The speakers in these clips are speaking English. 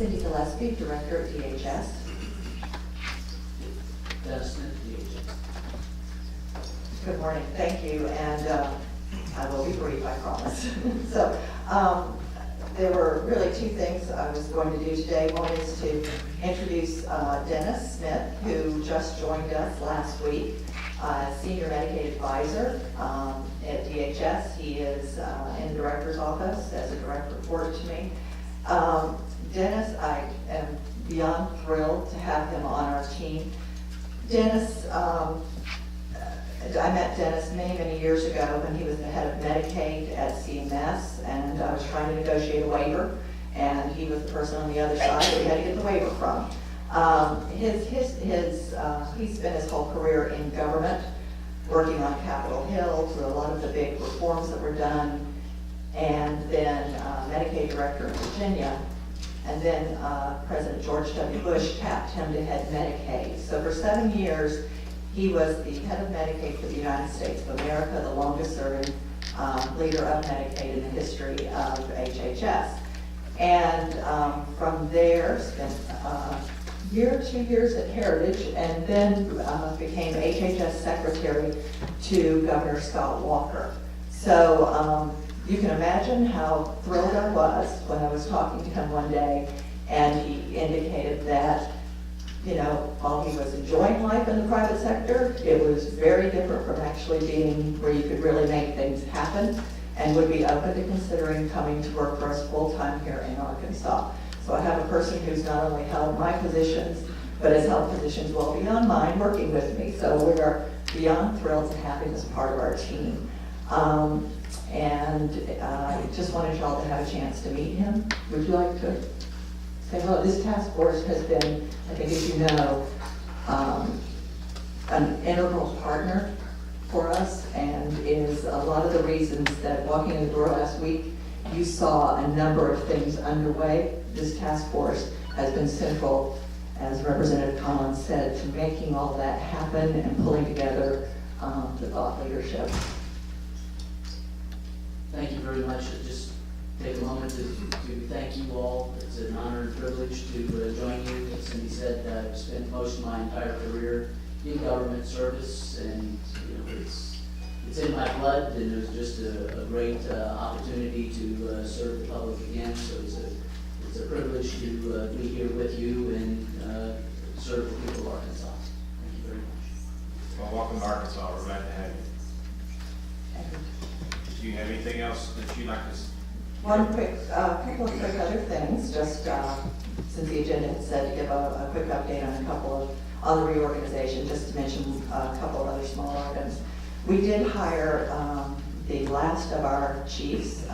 Cindy Gillespie, Director at DHS. Dennis Smith, DHS. Good morning, thank you, and I will be brief, I promise. So, there were really two things I was going to do today. One is to introduce Dennis Smith, who just joined us last week, Senior Medicaid Advisor at DHS. He is in the Director's Office as a direct report to me. Dennis, I am beyond thrilled to have him on our team. Dennis, I met Dennis many, many years ago when he was the head of Medicaid at CMS, and I was trying to negotiate a waiver, and he was the person on the other side that we had to get the waiver from. He's spent his whole career in government, working on Capitol Hill through a lot of the big reforms that were done, and then Medicaid Director in Virginia. And then President George W. Bush tapped him to head Medicaid. So for 7 years, he was the head of Medicaid for the United States of America, the longest serving leader of Medicaid in the history of HHS. And from there, spent a year, 2 years at Heritage, and then became HHS Secretary to Governor Scott Walker. So you can imagine how thrilled I was when I was talking to him one day, and he indicated that, you know, while he was enjoying life in the private sector, it was very different from actually being where you could really make things happen, and would be open to considering coming to work for us full-time here in Arkansas. So I have a person who's not only held my positions, but has held positions well beyond mine working with me. So we are beyond thrilled to have him as part of our team. And I just wanted y'all to have a chance to meet him. Would you like to say hello? This task force has been, I think as you know, an integral partner for us, and is a lot of the reasons that walking in the door last week, you saw a number of things underway. This task force has been central, as Representative Collins said, to making all that happen and pulling together the thought leadership. Thank you very much. Just take a moment to thank you all. It's an honor and privilege to join you. As Cindy said, I've spent most of my entire career in government service, and you know, it's in my blood, and it was just a great opportunity to serve the public again. So it's a privilege to be here with you and serve the people of Arkansas. Thank you very much. Well, welcome to Arkansas. We're glad to have you. Do you have anything else that you'd like to? One quick, couple of quick other things, just since the agenda had said to give a quick update on on the reorganization, just to mention a couple of other small items. We did hire the last of our chiefs.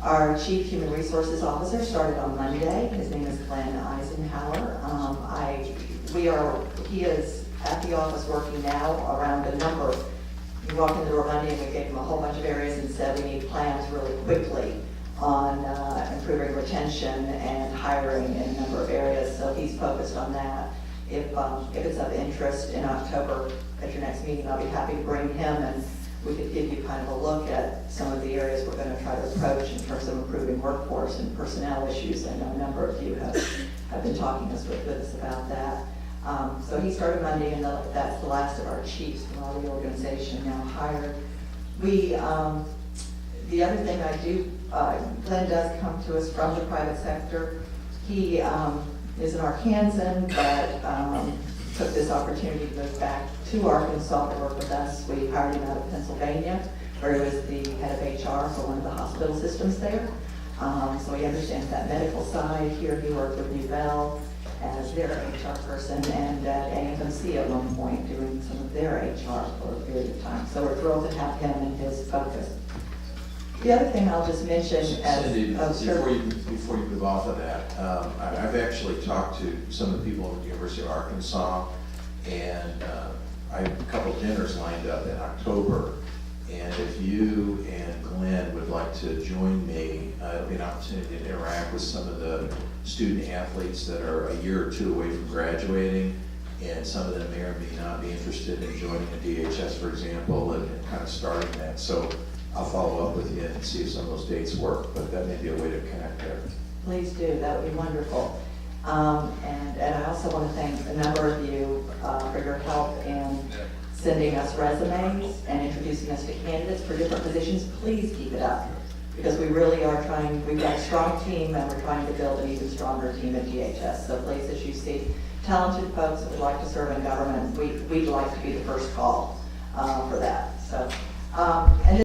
Our Chief Human Resources Officer started on Monday. His name is Glenn Eisenhower. He is at the office working now around a number. We walked in the door Monday and we gave him a whole bunch of areas and said we need plans really quickly on improving retention and hiring in a number of areas. So he's focused on that. If it's of interest in October at your next meeting, I'll be happy to bring him, and we could give you kind of a look at some of the areas we're going to try to approach in terms of improving workforce and personnel issues. I know a number of you have been talking with us about that. So he started Monday, and that's the last of our chiefs from our reorganization now hired. The other thing I do, Glenn does come to us from the private sector. He is an Arkansan, but took this opportunity to move back to Arkansas to work with us. We hired him out of Pennsylvania, where he was the head of HR for one of the hospital systems there. So he understands that medical side. Here he worked with New Bell as their HR person, and at AFMC at one point doing some of their HR for a period of time. So we're thrilled to have him and his focus. The other thing I'll just mention Cindy, as before you move off of that, I've actually talked to some of the people at the University of Arkansas, and I have a couple dinners lined up in October. And if you and Glenn would like to join me, it'll be an opportunity to interact with some of the student athletes that are a year or two away from graduating, and some of them may or may not be interested in joining a DHS, for example, and kind of starting that. So I'll follow up with you and see if some of those dates work, but that may be a way to connect there. Please do, that would be wonderful. And I also want to thank a number of you for your help in sending us resumes and introducing us to candidates for different positions. Please keep it up, because we really are trying, we've got a strong team and we're trying to build an even stronger team at DHS. So please, as you see talented folks that would like to serve in government, we'd like to be the first call for that. So, and